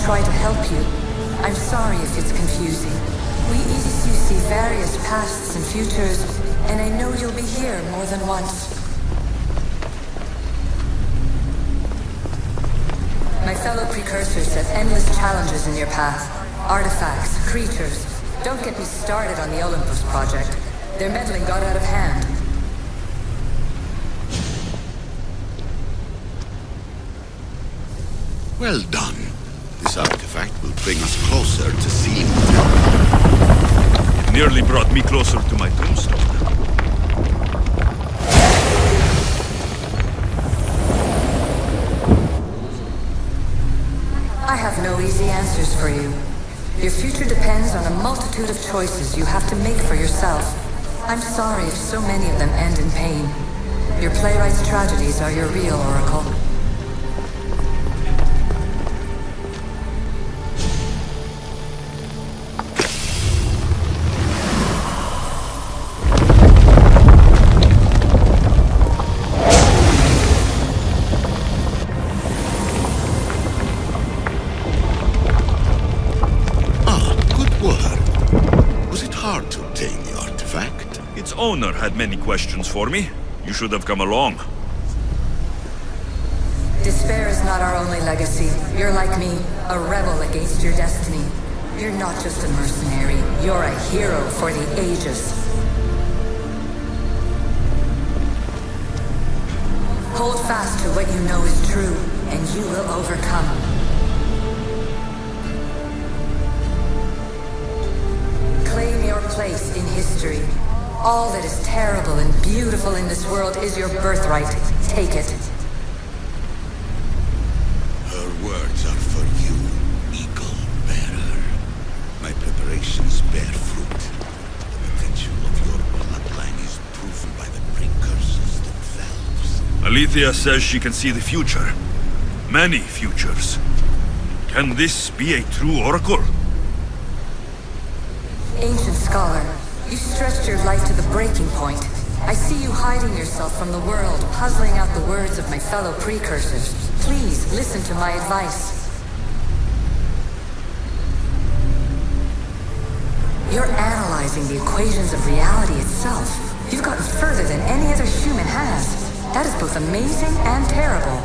try to help you. I'm sorry if it's confusing. We EDC see various pasts and futures, and I know you'll be here more than once. My fellow precursors have endless challenges in your path. Artifacts, creatures. Don't get me started on the Olympus project. Their meddling got out of hand. Well done. This artifact will bring us closer to seeing the temple. It nearly brought me closer to my tombstone. I have no easy answers for you. Your future depends on a multitude of choices you have to make for yourself. I'm sorry if so many of them end in pain. Your playwright's tragedies are your real oracle. Its owner had many questions for me. You should have come along. Despair is not our only legacy. You're like me, a rebel against your destiny. You're not just a mercenary, you're a hero for the ages. Hold fast to what you know is true, and you will overcome. Claim your place in history. All that is terrible and beautiful in this world is your birthright. Take it. Her words are for you, eagle bearer. My preparations bear fruit. The potential of your bloodline is proven by the precursors themselves. Alethea says she can see the future. Many futures. Can this be a true oracle? Ancient scholar, you stretched your life to the breaking point. I see you hiding yourself from the world, puzzling out the words of my fellow precursors. Please, listen to my advice. You're analyzing the equations of reality itself. You've gotten further than any other human has. That is both amazing and terrible.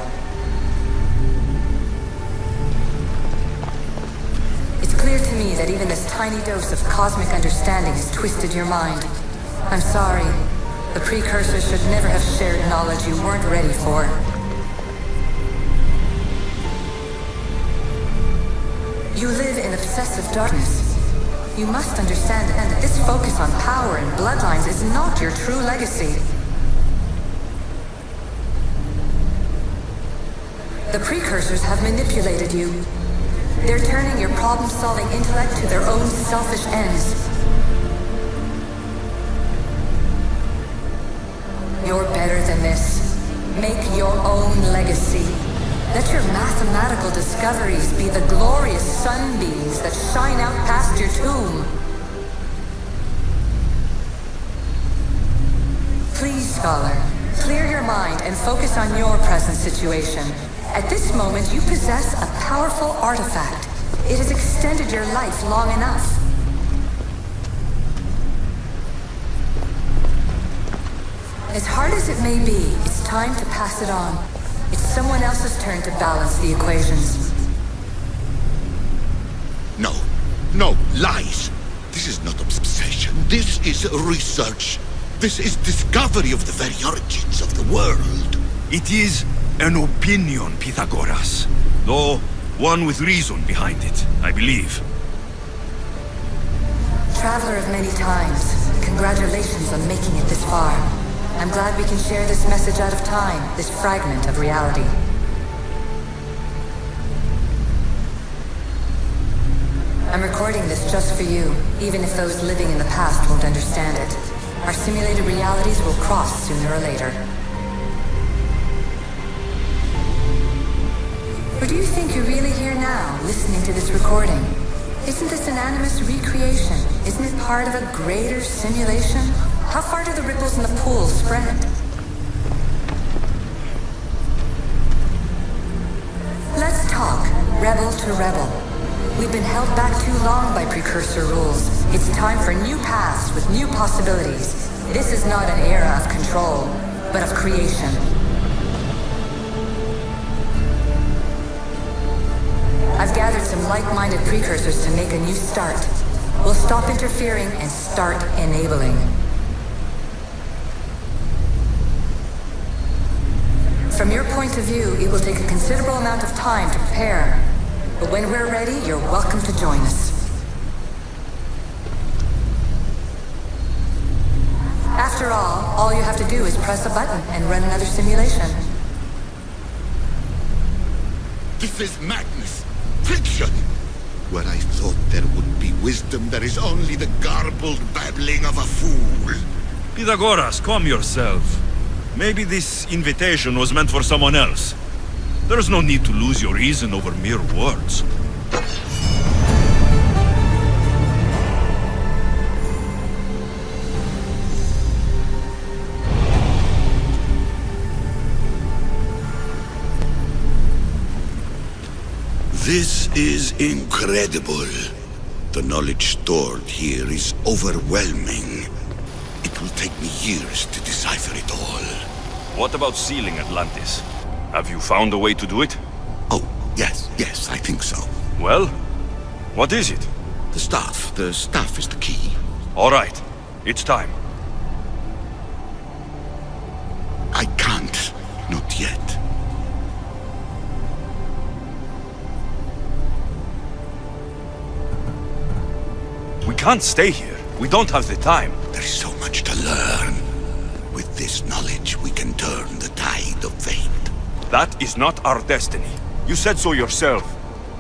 It's clear to me that even this tiny dose of cosmic understanding has twisted your mind. I'm sorry. The precursors should never have shared knowledge you weren't ready for. You live in obsessive darkness. You must understand that this focus on power and bloodlines is not your true legacy. The precursors have manipulated you. They're turning your problem-solving intellect to their own selfish ends. You're better than this. Make your own legacy. Let your mathematical discoveries be the glorious sunbeams that shine out past your tomb. Please, scholar, clear your mind and focus on your present situation. At this moment, you possess a powerful artifact. It has extended your life long enough. As hard as it may be, it's time to pass it on. It's someone else's turn to balance the equations. No, lies. This is not obsession. This is research. This is discovery of the very origins of the world. It is an opinion, Pythagoras. Though one with reason behind it, I believe. Traveler of many times, congratulations on making it this far. I'm glad we can share this message out of time, this fragment of reality. I'm recording this just for you, even if those living in the past won't understand it. Our simulated realities will cross sooner or later. Or do you think you're really here now, listening to this recording? Isn't this an animus recreation? Isn't it part of a greater simulation? How far do the ripples in the pool spread? Let's talk, rebel to rebel. been held back too long by precursor rules. It's time for new paths with new possibilities. This is not an era of control, but of creation. I've gathered some like-minded precursors to make a new start. We'll stop interfering and start enabling. From your point of view, it will take a considerable amount of time to prepare. But when we're ready, you're welcome to join us. After all you have to do is press a button and run another simulation. This is madness. Fiction. Where I thought there would be wisdom, there is only the garbled babbling of a fool. Pythagoras, calm yourself. Maybe this invitation was meant for someone else. There's no need to lose your reason over mere words. This is incredible. The knowledge stored here is overwhelming. It will take me years to decipher it all. What about sealing Atlantis? Have you found a way to do it? Oh, yes, I think so. Well, what is it? The staff is the key. All right, it's time. I can't, not yet. We can't stay here. We don't have the time. There is so much to learn. With this knowledge, we can turn the tide of fate. That is not our destiny. You said so yourself.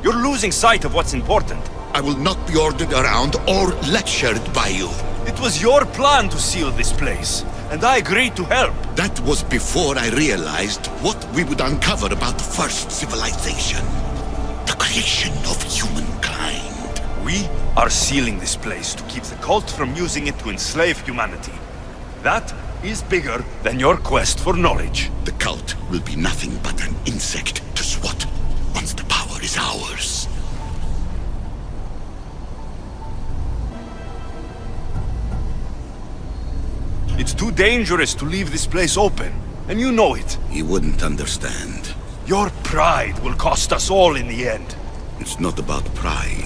You're losing sight of what's important. I will not be ordered around or lectured by you. It was your plan to seal this place, and I agreed to help. That was before I realized what we would uncover about the first civilization. The creation of humankind. We are sealing this place to keep the cult from using it to enslave humanity. That is bigger than your quest for knowledge. The cult will be nothing but an insect to swat once the power is ours. It's too dangerous to leave this place open, and you know it. He wouldn't understand. Your pride will cost us all in the end. It's not about pride.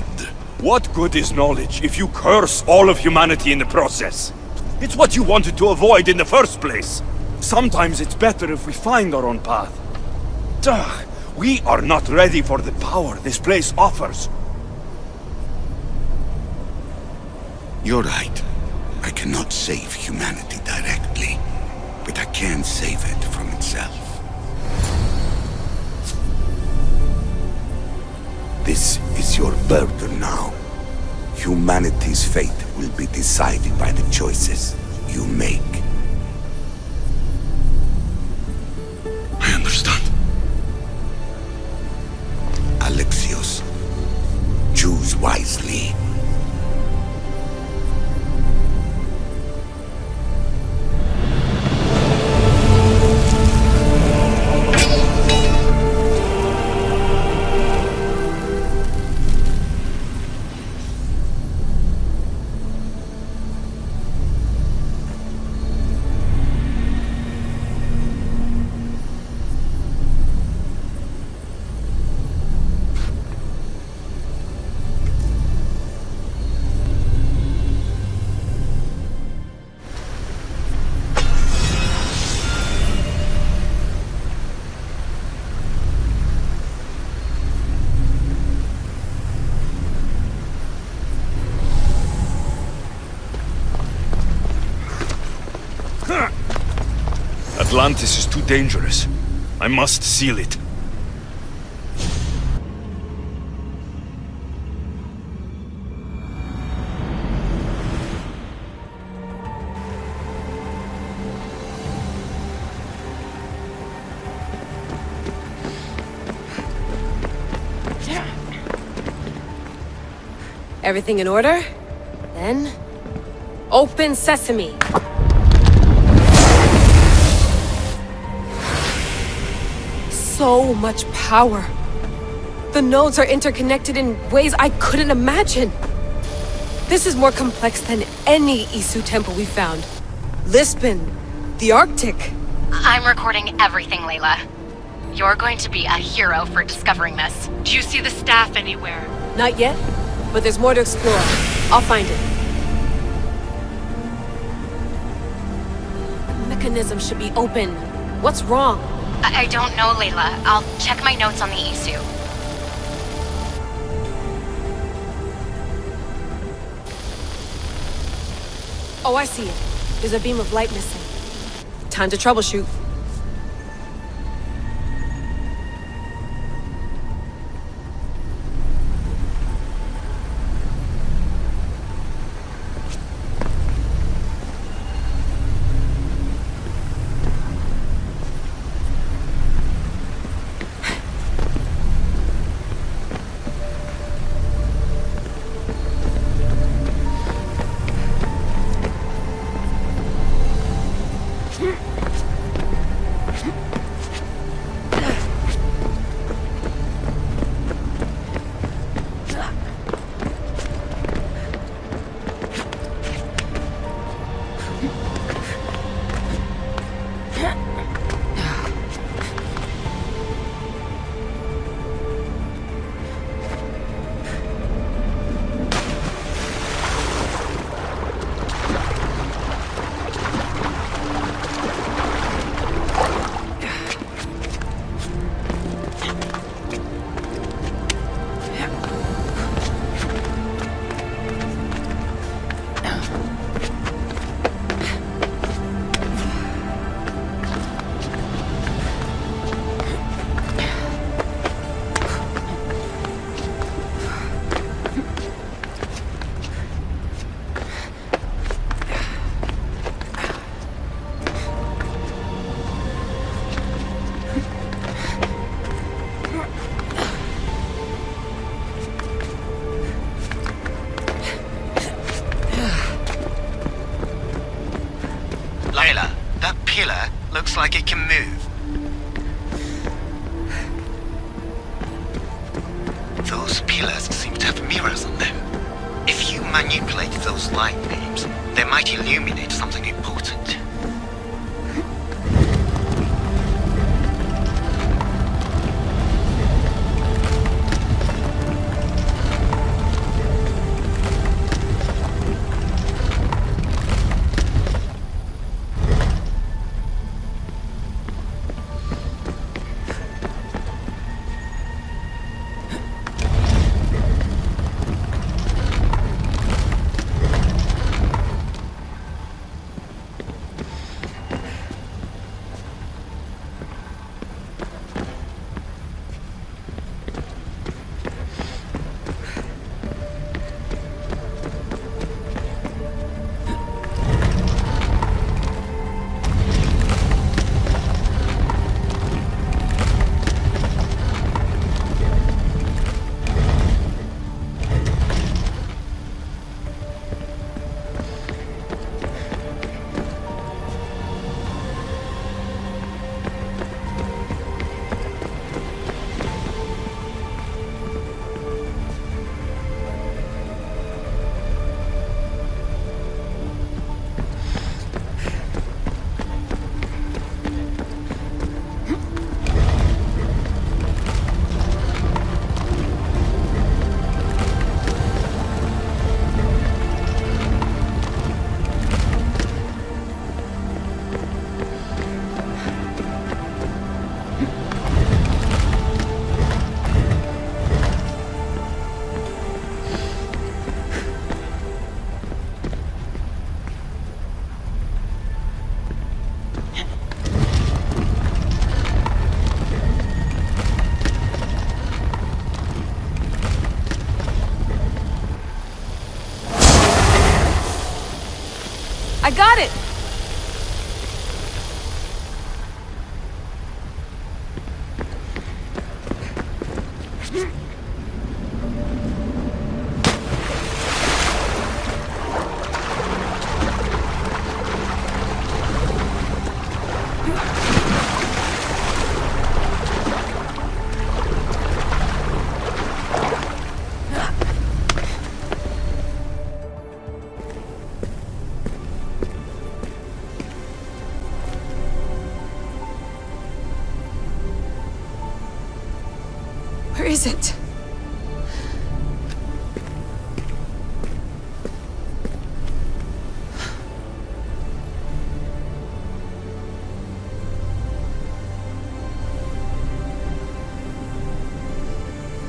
What good is knowledge if you curse all of humanity in the process? It's what you wanted to avoid in the first place. Sometimes it's better if we find our own path. Duh, we are not ready for the power this place offers. You're right. I cannot save humanity directly, but I can save it from itself. This is your burden now. Humanity's fate will be decided by the choices you make. I understand. Alexios, choose wisely. Atlantis is too dangerous. I must seal it. Everything in order? Then, open sesame. So much power. The nodes are interconnected in ways I couldn't imagine. This is more complex than any Isu temple we found. Lisbon, the Arctic. I'm recording everything, Layla. You're going to be a hero for discovering this. Do you see the staff anywhere? Not yet, but there's more to explore. I'll find it. The mechanism should be open. What's wrong? I don't know, Layla. I'll check my notes on the Isu. Oh, I see it. There's a beam of light missing. Time to troubleshoot. Layla, that pillar looks like it can move. Those pillars seem to have mirrors on them. If you manipulate those light beams, they might illuminate something important. I got it! is it?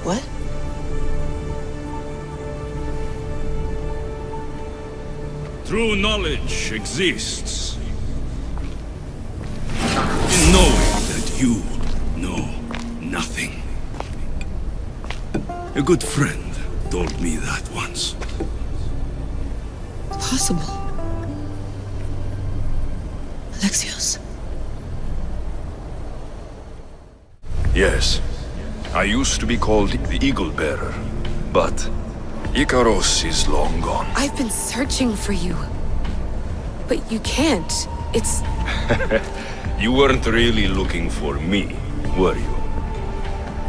What? True knowledge exists in knowing that you know nothing. A good friend told me that once. Possible. Alexios. Yes. I used to be called the Eagle Bearer, but Icaros is long gone. I've been searching for you. But you can't. It's... You weren't really looking for me, were you?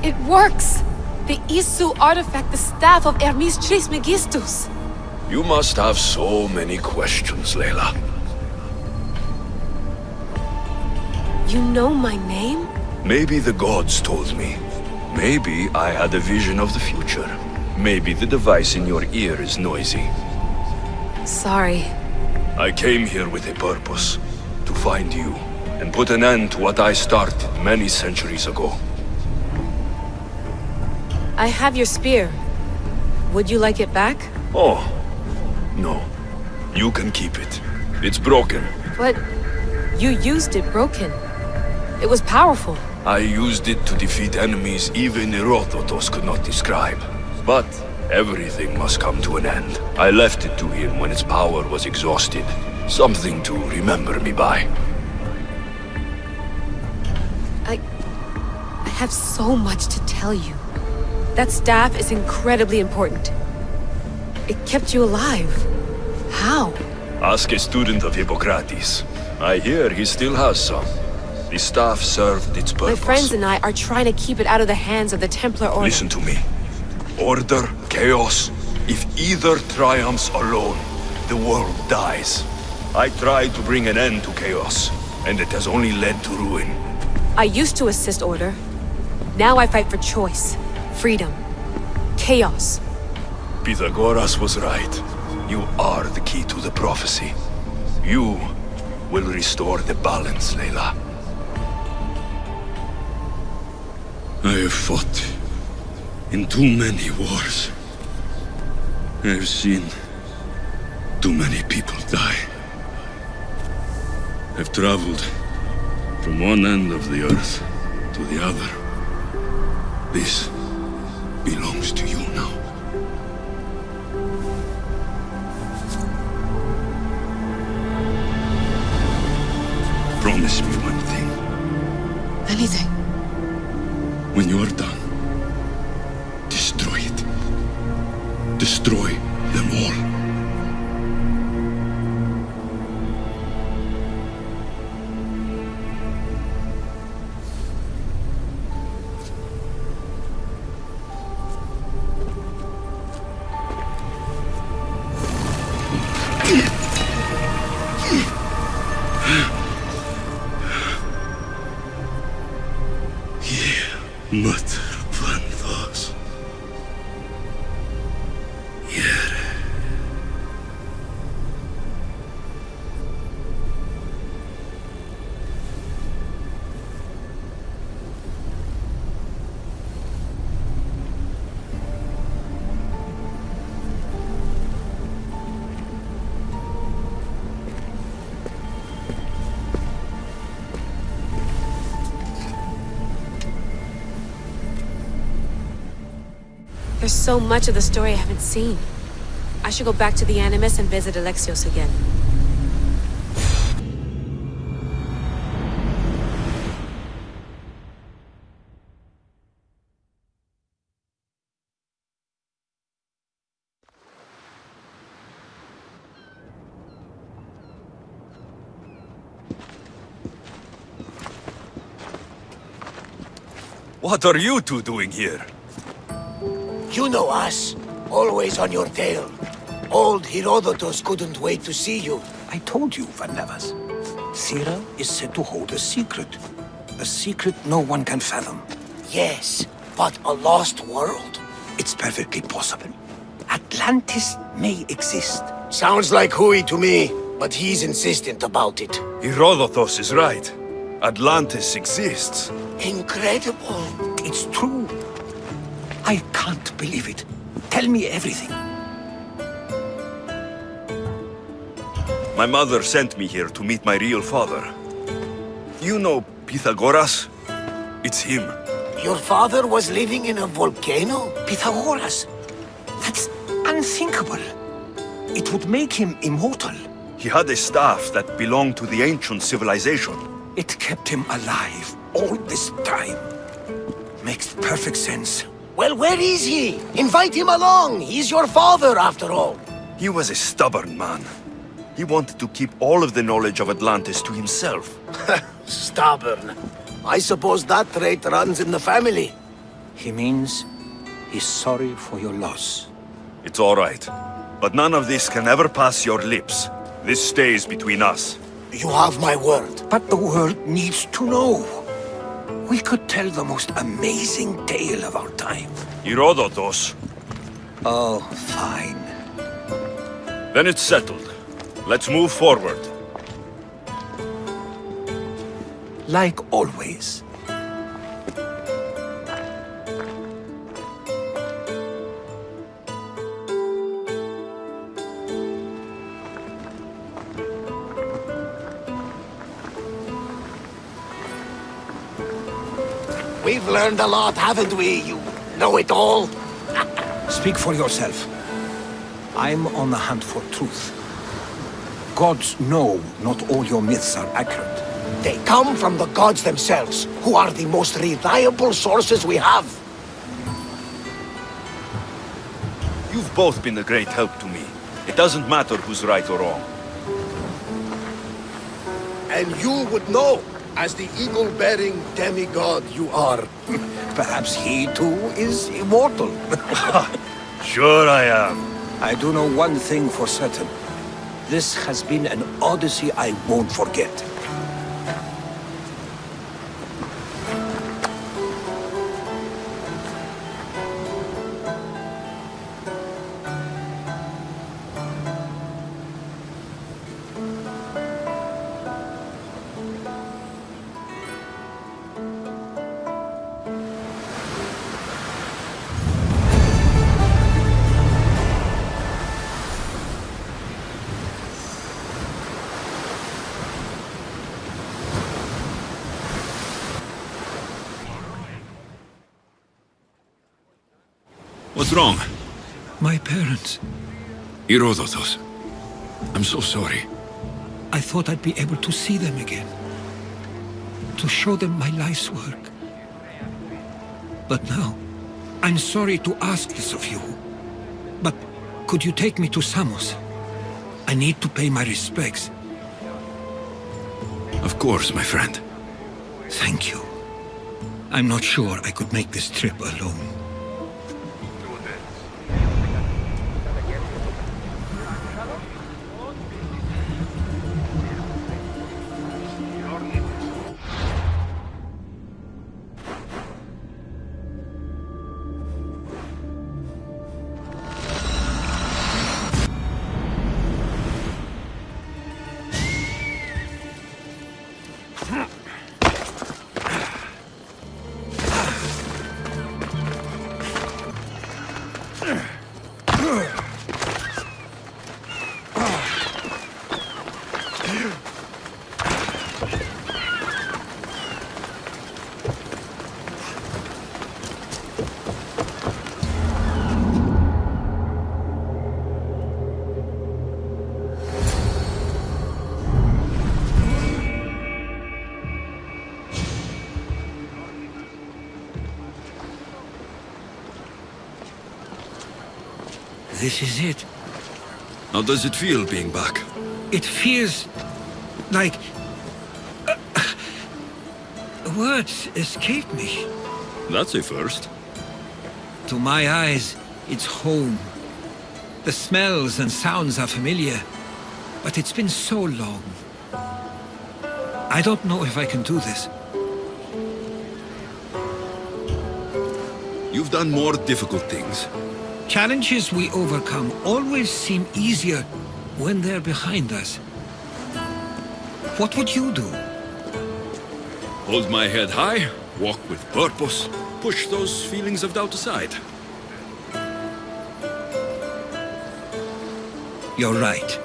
It works! The Isu artifact, the staff of Hermes Trismegistus. You must have so many questions, Layla. You know my name? Maybe the gods told me. Maybe I had a vision of the future. Maybe the device in your ear is noisy. Sorry. I came here with a purpose. To find you, and put an end to what I started many centuries ago. I have your spear. Would you like it back? Oh, no. You can keep it. It's broken. But you used it broken. It was powerful. I used it to defeat enemies even Herodotus could not describe. But everything must come to an end. I left it to him when its power was exhausted. Something to remember me by. I have so much to tell you. That staff is incredibly important. It kept you alive. How? Ask a student of Hippocrates. I hear he still has some. The staff served its purpose. My friends and I are trying to keep it out of the hands of the Templar Order. Listen to me. Order, chaos. If either triumphs alone, the world dies. I tried to bring an end to chaos, and it has only led to ruin. I used to assist Order. Now I fight for choice, freedom, chaos. Pythagoras was right. You are the key to the prophecy. You will restore the balance, Layla. I have fought in too many wars. I have seen too many people die. I've traveled from one end of the earth to the other. This belongs to you now. Promise me one thing. Anything. When you are done, destroy it. Destroy them all. There's so much of the story I haven't seen. I should go back to the Animus and visit Alexios again. What are you two doing here? You know us. Always on your tail. Old Herodotus couldn't wait to see you. I told you, Varnavas. Sira is said to hold a secret. A secret no one can fathom. Yes, But a lost world? It's perfectly possible. Atlantis may exist. Sounds like Hui to me, but he's insistent about it. Herodotus is right. Atlantis exists. Incredible. It's true. I can't believe it. Tell me everything. My mother sent me here to meet my real father. You know Pythagoras? It's him. Your father was living in a volcano? Pythagoras. That's unthinkable. It would make him immortal. He had a staff that belonged to the ancient civilization. It kept him alive all this time. Makes perfect sense. Well, where is he? Invite him along. He's your father, after all. He was a stubborn man. He wanted to keep all of the knowledge of Atlantis to himself. Stubborn. I suppose that trait runs in the family. He means he's sorry for your loss. It's all right. But none of this can ever pass your lips. This stays between us. You have my word. But the world needs to know. We could tell the most amazing tale of our time. Herodotus. Oh, fine. Then it's settled. Let's move forward. Like always. We've learned a lot, haven't we, you know-it-all? Speak for yourself. I'm on the hunt for truth. Gods know not all your myths are accurate. They come from the gods themselves, who are the most reliable sources we have. You've both been a great help to me. It doesn't matter who's right or wrong. And you would know, as the eagle-bearing demigod you are. Perhaps he too is immortal. Sure I am. I do know one thing for certain. This has been an odyssey I won't forget. What's wrong? My parents. Herodotus. I'm so sorry. I thought I'd be able to see them again. To show them my life's work. But now, I'm sorry to ask this of you. But could you take me to Samos? I need to pay my respects. Of course, my friend. Thank you. I'm not sure I could make this trip alone. This is it. How does it feel being back? It feels like... words escape me. That's a first. To my eyes, it's home. The smells and sounds are familiar, but it's been so long. I don't know if I can do this. You've done more difficult things. Challenges we overcome always seem easier when they're behind us. What would you do? Hold my head high, walk with purpose, push those feelings of doubt aside. You're right.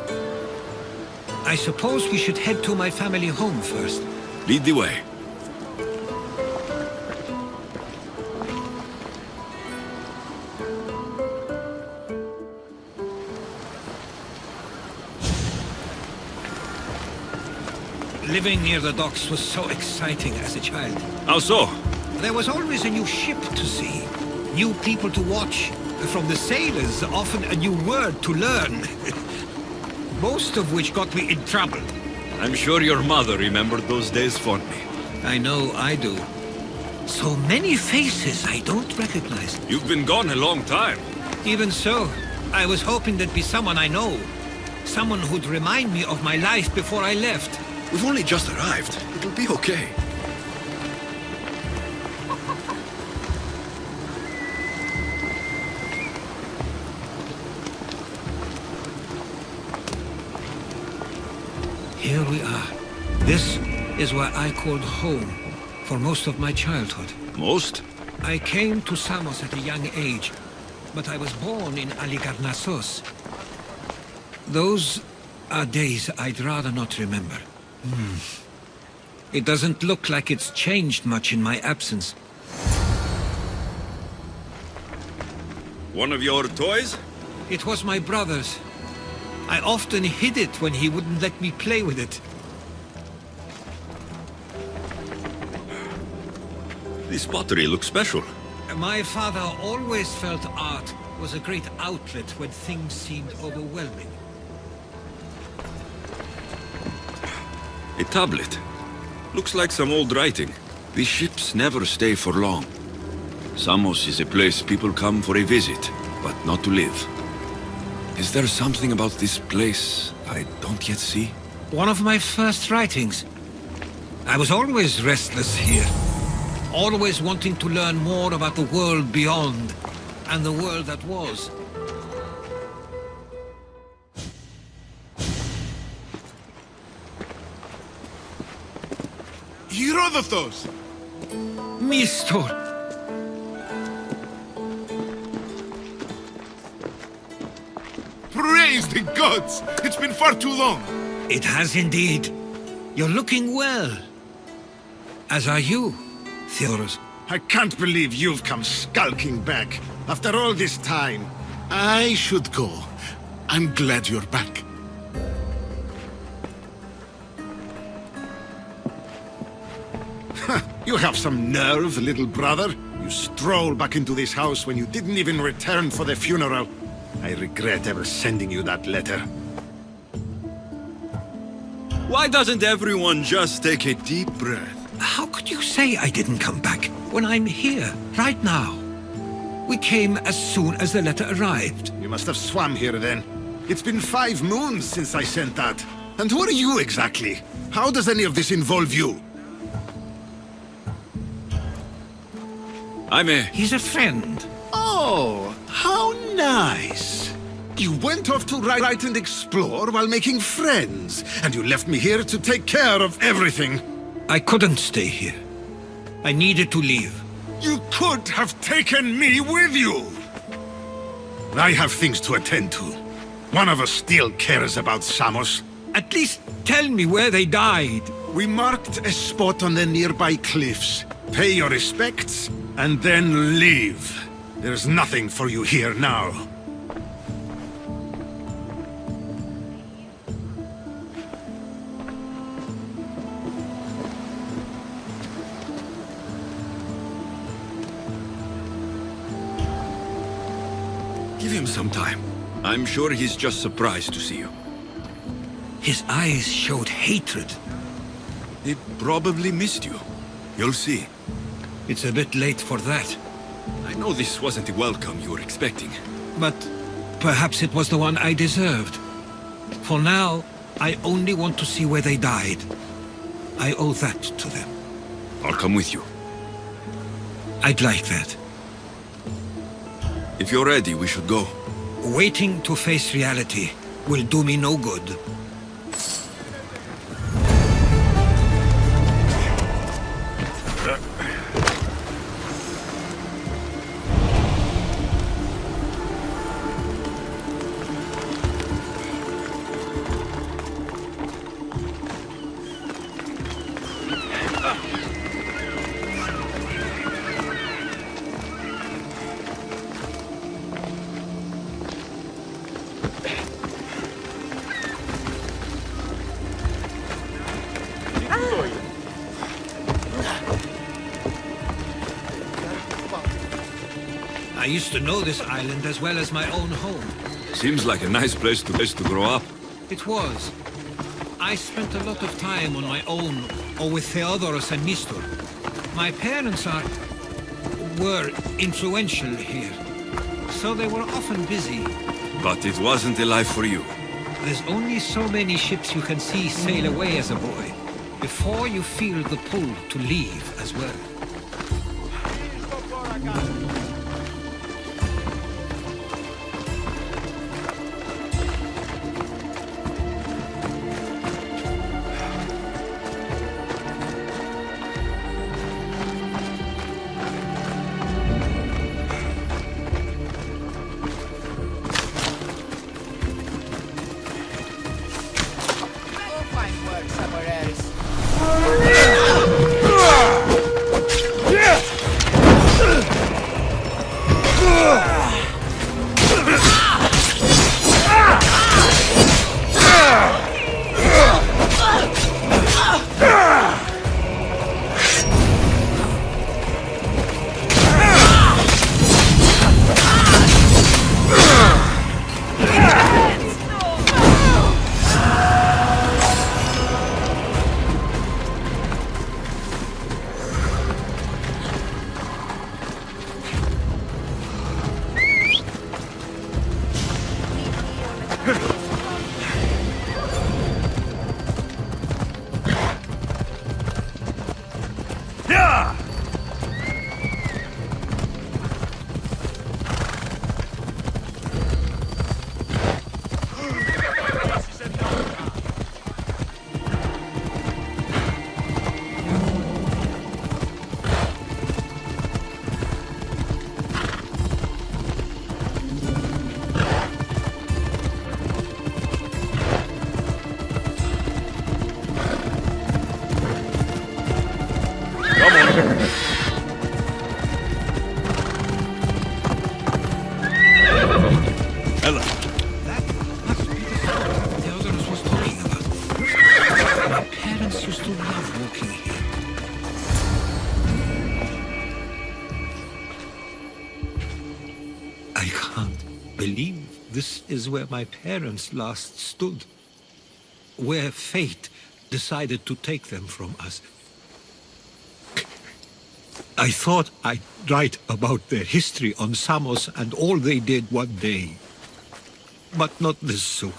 I suppose we should head to my family home first. Lead the way. Living near the docks was so exciting as a child. How so? There was always a new ship to see, new people to watch. From the sailors, often a new word to learn. Most of which got me in trouble. I'm sure your mother remembered those days fondly. I know I do. So many faces I don't recognize. You've been gone a long time. Even so, I was hoping there'd be someone I know. Someone who'd remind me of my life before I left. We've only just arrived. It'll be okay. Here we are. This is where I called home for most of my childhood. Most? I came to Samos at a young age, but I was born in Aligarnassos. Those are days I'd rather not remember. It doesn't look like it's changed much in my absence. One of your toys? It was my brother's. I often hid it when he wouldn't let me play with it. This pottery looks special. My father always felt art was a great outlet when things seemed overwhelming. A tablet. Looks like some old writing. These ships never stay for long. Samos is a place people come for a visit, but not to live. Is there something about this place I don't yet see? One of my first writings. I was always restless here. Always wanting to learn more about the world beyond, and the world that was. Herodotus! Misthios! Praise the gods! It's been far too long! It has indeed. You're looking well. As are you, Theoros. I can't believe you've come skulking back. After all this time, I should go. I'm glad you're back. You have some nerve, little brother. You stroll back into this house when you didn't even return for the funeral. I regret ever sending you that letter. Why doesn't everyone just take a deep breath? How could you say I didn't come back when I'm here, right now? We came as soon as the letter arrived. You must have swum here then. It's been 5 moons since I sent that. And who are you exactly? How does any of this involve you? He's a friend. Oh, how nice. You went off to write and explore while making friends, and you left me here to take care of everything. I couldn't stay here. I needed to leave. You could have taken me with you! I have things to attend to. One of us still cares about Samos. At least tell me where they died. We marked a spot on the nearby cliffs. Pay your respects, and then leave. There's nothing for you here now. Give him some time. I'm sure he's just surprised to see you. His eyes showed hatred. He probably missed you. You'll see. It's a bit late for that. I know this wasn't the welcome you were expecting. But perhaps it was the one I deserved. For now, I only want to see where they died. I owe that to them. I'll come with you. I'd like that. If you're ready, we should go. Waiting to face reality will do me no good. I used to know this island as well as my own home. Seems like a nice place to grow up. It was. I spent a lot of time on my own, or with Theodorus and Misthios. My parents were influential here, so they were often busy. But it wasn't a life for you. There's only so many ships you can see sail away as a boy, before you feel the pull to leave as well. Ella. That must be the spot Theodorus was talking about. My parents used to love walking here. I can't believe this is where my parents last stood. Where fate decided to take them from us. I thought I'd write about their history on Samos and all they did one day. But not this soon.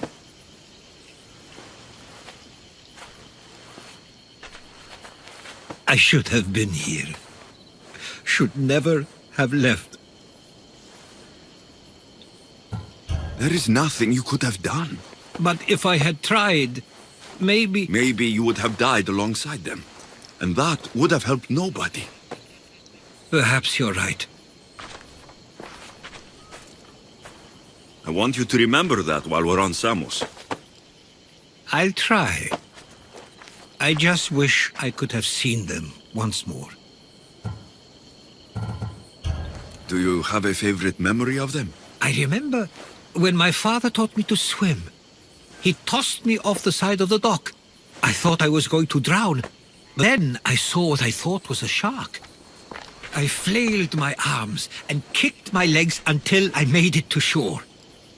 I should have been here. Should never have left. There is nothing you could have done. But if I had tried, maybe... Maybe you would have died alongside them. And that would have helped nobody. Perhaps you're right. I want you to remember that while we're on Samos. I'll try. I just wish I could have seen them once more. Do you have a favorite memory of them? I remember when my father taught me to swim. He tossed me off the side of the dock. I thought I was going to drown. Then I saw what I thought was a shark. I flailed my arms and kicked my legs until I made it to shore.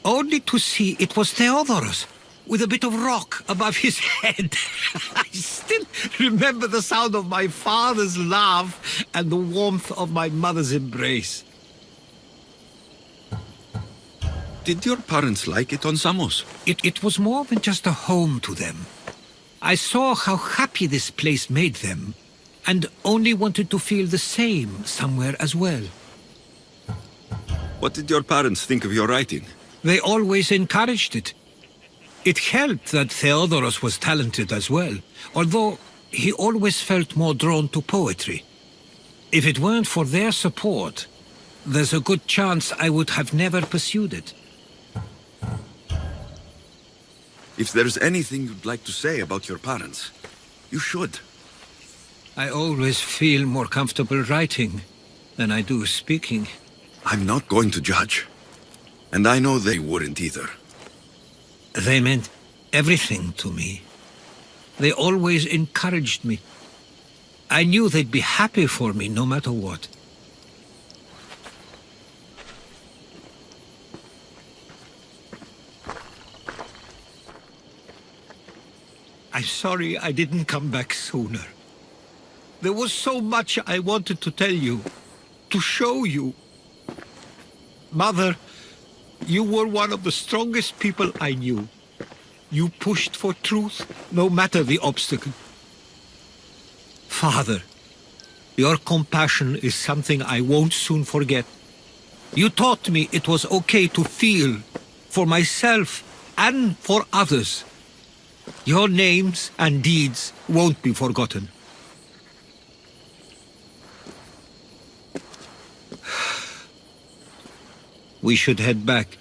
Only to see it was Theodorus, with a bit of rock above his head. I still remember the sound of my father's laugh and the warmth of my mother's embrace. Did your parents like it on Samos? It was more than just a home to them. I saw how happy this place made them, and only wanted to feel the same somewhere as well. What did your parents think of your writing? They always encouraged it. It helped that Theodorus was talented as well, although he always felt more drawn to poetry. If it weren't for their support, there's a good chance I would have never pursued it. If there's anything you'd like to say about your parents, you should. I always feel more comfortable writing than I do speaking. I'm not going to judge. And I know they wouldn't either. They meant everything to me. They always encouraged me. I knew they'd be happy for me no matter what. I'm sorry I didn't come back sooner. There was so much I wanted to tell you, to show you. Mother, you were one of the strongest people I knew. You pushed for truth, no matter the obstacle. Father, your compassion is something I won't soon forget. You taught me it was okay to feel, for myself and for others. Your names and deeds won't be forgotten. We should head back.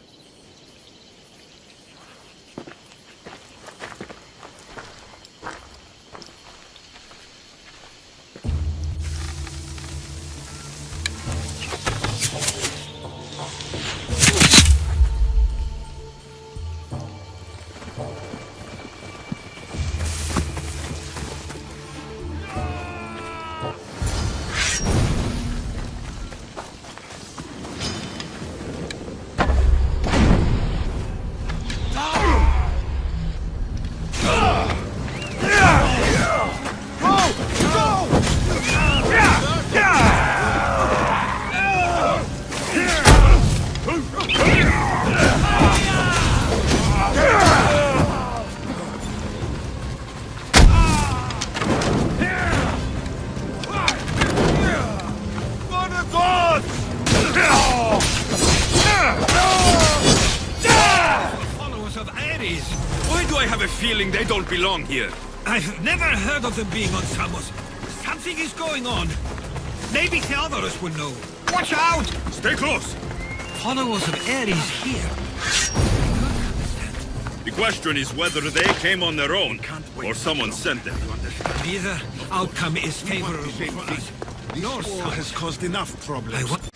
They don't belong here. I've never heard of them being on Samos. Something is going on. Maybe Theodorus will know. Watch out! Stay close! Followers of Ares here. The question is whether they came on their own, or someone sent them. Neither outcome is favorable for us. This war has caused enough problems.